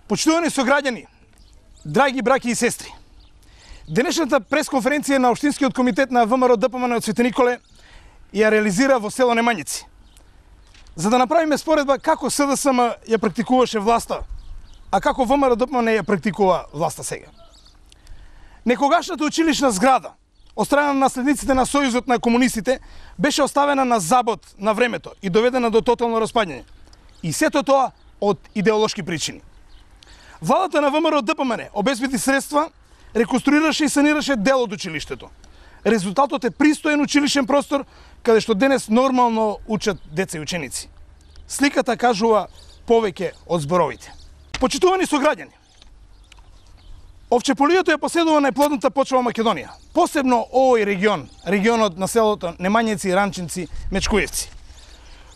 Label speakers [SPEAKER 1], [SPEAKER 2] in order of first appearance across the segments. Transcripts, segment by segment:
[SPEAKER 1] Почитувани сограѓани, драги браќи и сестри, денешната пресконференција на Општинскиот комитет на ВМРО ДПМН од Свети Николе ја реализира во село Немањици, за да направиме споредба како СДСМ ја практикуваше власта, а како ВМРО ДПМН ја практикува власта сега. Некогашната училишна зграда од страна на наследниците на Сојузот на комунистите беше оставена на забот на времето и доведена до тотално распаѓање. И сето тоа од идеолошки причини. Владата на ВМРО ДПМН обезбеди средства, реконструираше и санираше дел од училиштето. Резултатот е пристоен училишен простор каде што денес нормално учат деца и ученици. Сликата кажува повеќе од зборовите. Почитувани сограѓани, овчеполијето е поседува најплодната почва во Македонија, посебно овој регион, регионот на селото Немањици, Ранчинци, Мечкуевци.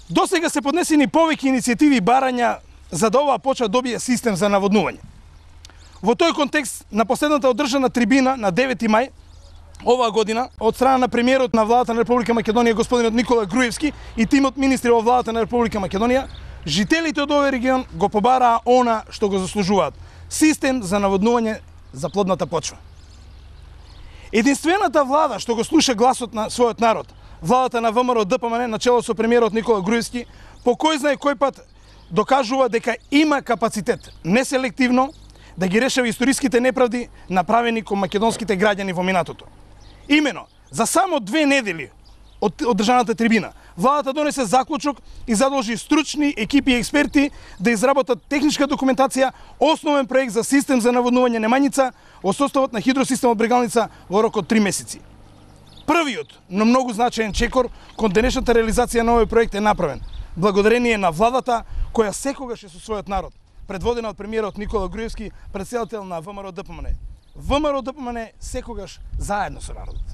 [SPEAKER 1] Досега се поднесени повеќе иницијативи и барања за да оваа почва добие систем за наводнување. Во тој контекст, на последната одржана трибина на 9 мај оваа година од страна на премиерот на владата на Република Македонија господинот Никола Груевски и тимот министри во владата на Република Македонија, жителите од овој регион го побараа она што го заслужуваат – систем за наводнување за плодната почва. Единствената влада што го слуша гласот на својот народ, владата на ВМРО ДПМН на чело со премиерот Никола Груевски, по кој знае кој пат докажува дека има капацитет неселективно да ги решава историските неправди направени кон македонските граѓани во минатото. Имено, за само 2 недели од одржаната трибина, владата донесе заклучок и задолжи стручни екипи и експерти да изработат техничка документација, основен проект за систем за наводнување Немањица во составот на хидросистемот Брегалница во рок од 3 месеци. Првиот, но многу значаен чекор кон денешната реализација на овој проект е направен, благодарение на владата која секогаш е со својот народ, предводена од премиерот Никола Груевски, претседател на ВМРО ДПМН. ВМРО ДПМН секогаш заедно со народот.